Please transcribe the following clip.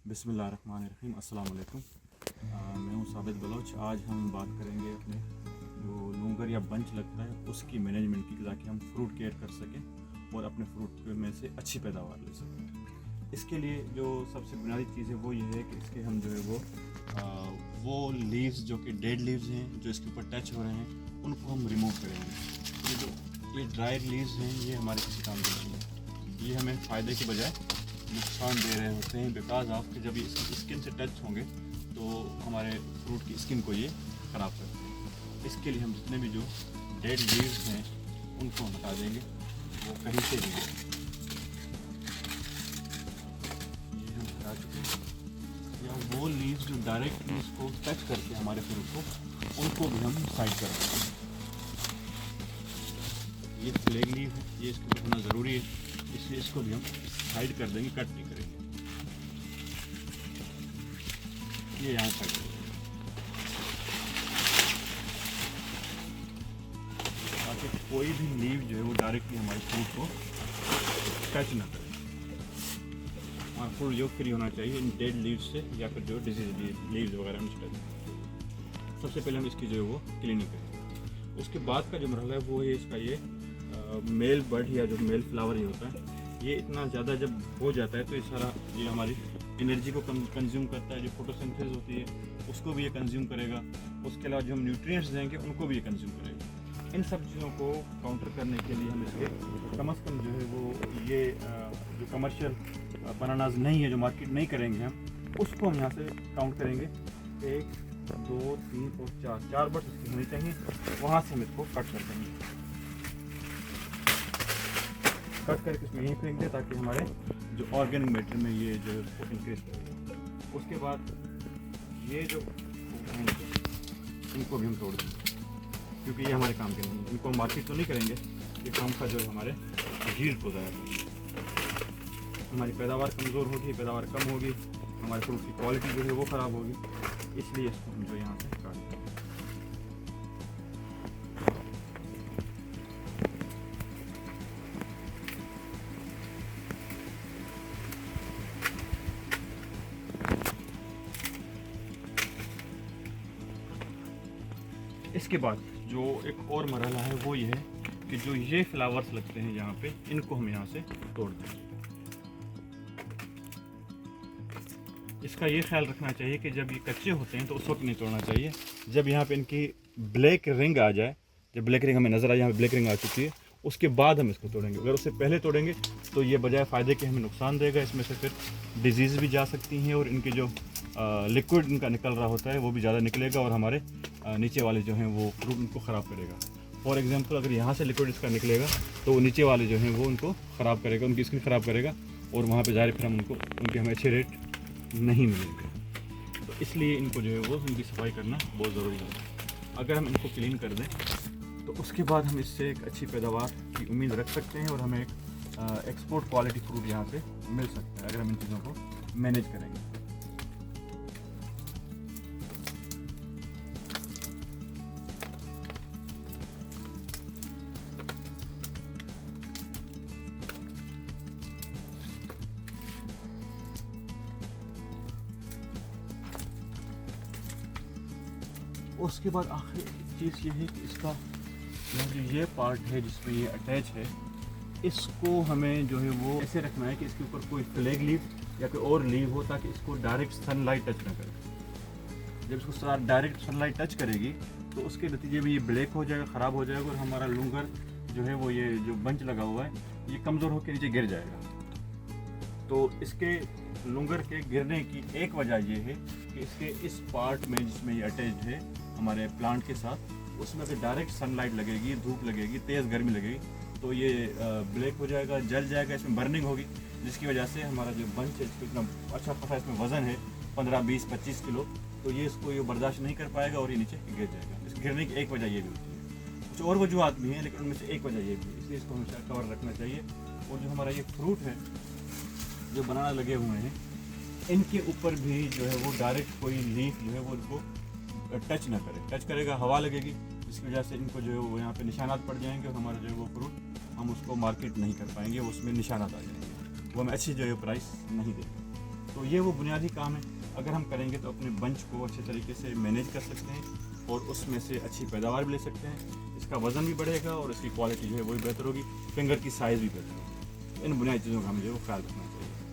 बिस्मिल्लाहिर्रहमानिर्रहीम। अस्सलाम वालेकुम। मैं हूँ साबित बलोच। आज हम बात करेंगे अपने जो लूंगर या बंच लगता है उसकी मैनेजमेंट की, ताकि हम फ्रूट केयर कर सकें और अपने फ्रूट में से अच्छी पैदावार ले सकें। इसके लिए जो सबसे बुनियादी चीज़ है वो ये है कि इसके हम जो है वो लीव्स जो कि डेड लीव्स हैं जो इसके ऊपर टच हो रहे हैं उनको हम रिमूव करेंगे। ये ड्राई लीव्स हैं ये हमारे किसी काम के नहीं है, ये हमें फ़ायदे के बजाय नुकसान दे रहे होते हैं। बिकॉज ऑफ कि जब ये स्किन से टच होंगे तो हमारे फ्रूट की स्किन को ये ख़राब करते हैं। इसके लिए हम जितने भी जो डेड लीव्स हैं उनको हम हटा देंगे, वो कहीं से भी हैं। ये हम हटा चुके हैं। या वो लीव्स जो डायरेक्ट इसको टच करते हैं हमारे फ्रूट को, उनको भी हम साइड कर देंगे। ये फ्लैग लीव है, ये इसके ऊपर होना ज़रूरी है, इसलिए इसको भी हम साइड कर देंगे, कट नहीं करेंगे। ये यहाँ साइड कर देंगे ताकि कोई भी लीव जो है वो डायरेक्टली हमारे फ्रूट को टच ना करे। हमारा फ्रूट जो फ्री होना चाहिए इन डेड लीव से या फिर जो डिजीज लीव्स वगैरह उनसे टच। सबसे पहले हम इसकी जो है वो क्लीनिंग करेंगे। उसके बाद का जो मरहला है वो है इसका ये मेल बड या जो मेल फ्लावर ये होता है, ये इतना ज़्यादा जब हो जाता है तो ये सारा ये हमारी एनर्जी को कंज्यूम करता है। जो फोटोसिंथेसिस होती है उसको भी ये कंज्यूम करेगा। उसके अलावा जो हम न्यूट्रिएंट्स देंगे उनको भी ये कंज्यूम करेगा। इन सब चीज़ों को काउंटर करने के लिए हम इसके कम से कम जो है वो ये जो कमर्शियल बनानाज नहीं है, जो मार्केट नहीं करेंगे हम, उसको हम यहाँ से काउंट करेंगे 1 2 3 और 4 बर्ड्स इसकी होनी चाहिए। वहाँ से हम इसको कट कर देंगे, कट करके इसमें यहीं फेंक दें ताकि हमारे जो ऑर्गेनिक मैटर में ये जो इंक्रीज करेगा। उसके बाद ये जो इनको भी हम तोड़ देंगे क्योंकि ये हमारे काम के नहीं है। इनको हम मार्केट तो नहीं करेंगे, ये काम का जो है हमारे हील्ड को ज़्यादा करेंगे। हमारी पैदावार कमज़ोर होगी, पैदावार कम होगी, हमारे फ्रूट की क्वालिटी जो है वो ख़राब होगी। इसलिए इसको हम जो यहाँ से काट देंगे। इसके बाद जो एक और मरहला है वो ये है कि जो ये फ्लावर्स लगते हैं यहाँ पे, इनको हम यहाँ से तोड़ दें। इसका ये ख्याल रखना चाहिए कि जब ये कच्चे होते हैं तो उस वक्त नहीं तोड़ना चाहिए। जब यहाँ पे इनकी ब्लैक रिंग आ जाए, जब ब्लैक रिंग हमें नज़र आए, यहाँ पे ब्लैक रिंग आ चुकी है, उसके बाद हम इसको तोड़ेंगे। अगर उससे पहले तोड़ेंगे तो ये बजाय फ़ायदे के हमें नुकसान देगा। इसमें से फिर डिजीज़ भी जा सकती हैं और इनके जो लिक्विड इनका निकल रहा होता है वो भी ज़्यादा निकलेगा और हमारे नीचे वाले जो हैं वो फ्रूट उनको ख़राब करेगा। फॉर एग्जांपल अगर यहाँ से लिक्विड इसका निकलेगा तो वो नीचे वाले जो हैं वो उनको ख़राब करेगा, उनकी स्किन ख़राब करेगा और वहाँ पे ज़ाहिर फिर हम उनको उनके हमें अच्छे रेट नहीं मिलेंगे। तो इसलिए इनको जो है वो इनकी सफाई करना बहुत ज़रूरी है। अगर हम इनको क्लीन कर दें तो उसके बाद हम इससे एक अच्छी पैदावार की उम्मीद रख सकते हैं और हमें एक एक्सपोर्ट क्वालिटी फ्रूट यहाँ से मिल सकता है अगर हम इन चीज़ों को मैनेज करेंगे। उसके बाद आखिरी चीज़ ये है कि इसका जो ये पार्ट है जिसमें ये अटैच है, इसको हमें जो है वो ऐसे रखना है कि इसके ऊपर कोई फ्लैग लीव या कोई और लीव हो ताकि इसको डायरेक्ट सनलाइट टच ना करे। जब इसको डायरेक्ट सनलाइट टच करेगी तो उसके नतीजे में ये ब्लैक हो जाएगा, ख़राब हो जाएगा और हमारा लूंगर जो है वो ये जो बंच लगा हुआ है ये कमज़ोर होकर नीचे गिर जाएगा। तो इसके लूंगर के गिरने की एक वजह ये है कि इसके इस पार्ट में जिसमें ये अटैच्ड है हमारे प्लांट के साथ, उसमें अगर डायरेक्ट सनलाइट लगेगी, धूप लगेगी, तेज़ गर्मी लगेगी तो ये ब्लैक हो जाएगा, जल जाएगा, इसमें बर्निंग होगी, जिसकी वजह से हमारा जो बंच है इसको इतना अच्छा खासा इसमें वज़न है 15, 20, 25 किलो, तो ये इसको ये बर्दाश्त नहीं कर पाएगा और ये नीचे गिर जाएगा। इस गिरने की एक वजह ये भी होती है। कुछ और वजूहत भी हैं लेकिन उनमें से एक वजह ये भी है, इसलिए इसको हमेशा कवर रखना चाहिए। और जो हमारा ये फ्रूट है जो बनाना लगे हुए हैं, इनके ऊपर भी जो है वो डायरेक्ट कोई लीफ जो है वो इनको टच ना करे। टच करेगा हवा लगेगी, जिसकी वजह से इनको जो है वो यहाँ पे निशानात पड़ जाएंगे और हमारा जो है वो फ्रूट हम उसको मार्केट नहीं कर पाएंगे, उसमें निशानात आ जाएंगे, वो हमें अच्छी जो है प्राइस नहीं देंगे। तो ये वो बुनियादी काम है, अगर हम करेंगे तो अपने बंच को अच्छे तरीके से मैनेज कर सकते हैं और उसमें से अच्छी पैदावार भी ले सकते हैं। इसका वज़न भी बढ़ेगा और इसकी क्वालिटी जो है वो भी बेहतर होगी, फिंगर की साइज़ भी बेहतर होगी। इन बुनियादी चीज़ों का हमें जो है वो ख्याल रखना चाहिए।